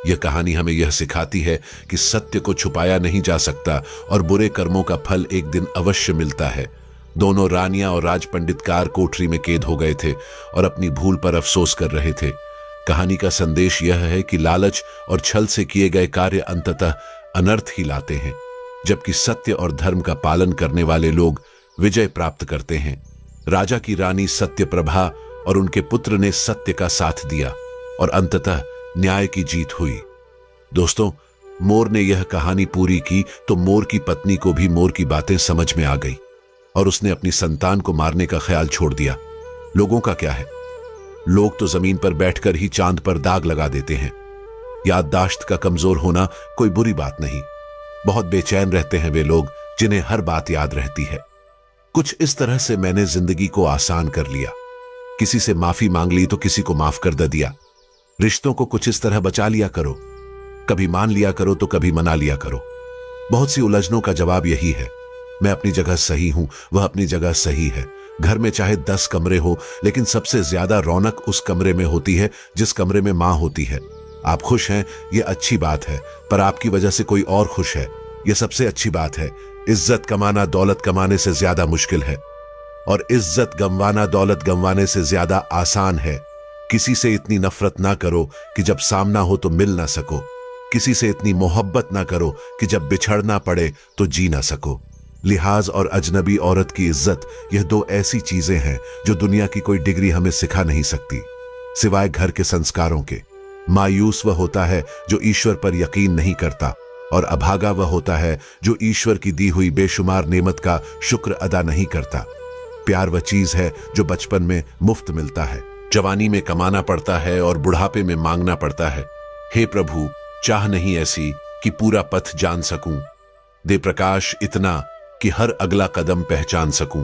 यह कहानी हमें यह सिखाती है कि सत्य को छुपाया नहीं जा सकता और बुरे कर्मों का फल एक दिन अवश्य मिलता है। दोनों रानियां और राज पंडित कार कोठरी में कैद हो गए थे और अपनी भूल पर अफसोस कर रहे थे। कहानी का संदेश यह है कि लालच और छल से किए गए कार्य अंततः अनर्थ ही लाते हैं, जबकि सत्य और धर्म का पालन करने वाले लोग विजय प्राप्त करते हैं। राजा की रानी सत्यप्रभा और उनके पुत्र ने सत्य का साथ दिया और अंततः न्याय की जीत हुई। दोस्तों, मोर ने यह कहानी पूरी की तो मोर की पत्नी को भी मोर की बातें समझ में आ गई और उसने अपनी संतान को मारने का ख्याल छोड़ दिया। लोगों का क्या है? लोग तो जमीन पर बैठकर ही चांद पर दाग लगा देते हैं। याददाश्त का कमजोर होना कोई बुरी बात नहीं। बहुत बेचैन रहते हैं वे लोग जिन्हें हर बात याद रहती है। कुछ इस तरह से मैंने जिंदगी को आसान कर लिया। किसी से माफी मांग ली तो किसी को माफ कर दिया। रिश्तों को कुछ इस तरह बचा लिया करो, कभी मान लिया करो तो कभी मना लिया करो। बहुत सी उलझनों का जवाब यही है, मैं अपनी जगह सही हूं, वह अपनी जगह सही है। घर में चाहे 10 कमरे हो, लेकिन सबसे ज्यादा रौनक उस कमरे में होती है जिस कमरे में मां होती है। आप खुश हैं, यह अच्छी बात है, पर आपकी वजह से कोई और खुश है, यह सबसे अच्छी बात है। इज्जत कमाना दौलत कमाने से ज्यादा मुश्किल है और इज्जत गंवाना दौलत गंवाने से ज्यादा आसान है। किसी से इतनी नफरत ना करो कि जब सामना हो तो मिल ना सको। किसी से इतनी मोहब्बत ना करो कि जब बिछड़ना पड़े तो जी ना सको। लिहाज और अजनबी औरत की इज्जत, यह 2 ऐसी चीजें हैं जो दुनिया की कोई डिग्री हमें सिखा नहीं सकती, सिवाय घर के संस्कारों के। मायूस वह होता है जो ईश्वर पर यकीन नहीं करता और अभागा वह होता है जो ईश्वर की दी हुई बेशुमार नेमत का शुक्र अदा नहीं करता। प्यार वह चीज है जो बचपन में मुफ्त मिलता है, जवानी में कमाना पड़ता है और बुढ़ापे में मांगना पड़ता है। हे प्रभु, चाह नहीं ऐसी कि पूरा पथ जान सकूं, दे प्रकाश इतना कि हर अगला कदम पहचान सकूं।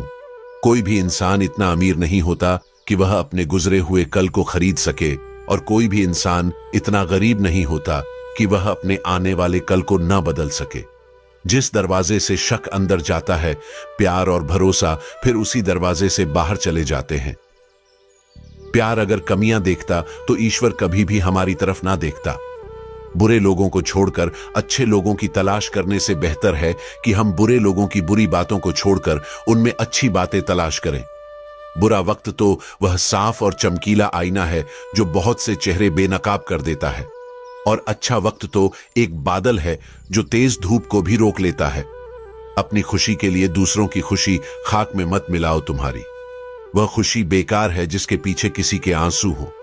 कोई भी इंसान इतना अमीर नहीं होता कि वह अपने गुजरे हुए कल को खरीद सके और कोई भी इंसान इतना गरीब नहीं होता कि वह अपने आने वाले कल को न बदल सके। जिस दरवाजे से शक अंदर जाता है, प्यार और भरोसा फिर उसी दरवाजे से बाहर चले जाते हैं। प्यार अगर कमियां देखता तो ईश्वर कभी भी हमारी तरफ ना देखता। बुरे लोगों को छोड़कर अच्छे लोगों की तलाश करने से बेहतर है कि हम बुरे लोगों की बुरी बातों को छोड़कर उनमें अच्छी बातें तलाश करें। बुरा वक्त तो वह साफ और चमकीला आईना है जो बहुत से चेहरे बेनकाब कर देता है, और अच्छा वक्त तो एक बादल है जो तेज धूप को भी रोक लेता है। अपनी खुशी के लिए दूसरों की खुशी खाक में मत मिलाओ तुम्हारी। वह खुशी बेकार है जिसके पीछे किसी के आंसू हो।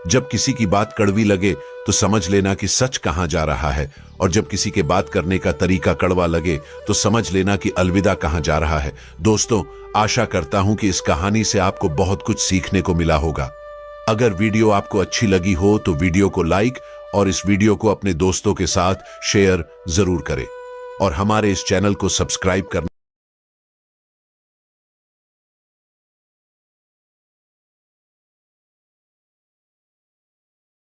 जब किसी की बात कड़वी लगे तो समझ लेना कि सच कहां जा रहा है, और जब किसी के बात करने का तरीका कड़वा लगे तो समझ लेना कि अलविदा कहां जा रहा है। दोस्तों, आशा करता हूं कि इस कहानी से आपको बहुत कुछ सीखने को मिला होगा। अगर वीडियो आपको अच्छी लगी हो तो वीडियो को लाइक और इस वीडियो को अपने दोस्तों के साथ शेयर जरूर करें और हमारे इस चैनल को सब्सक्राइब करना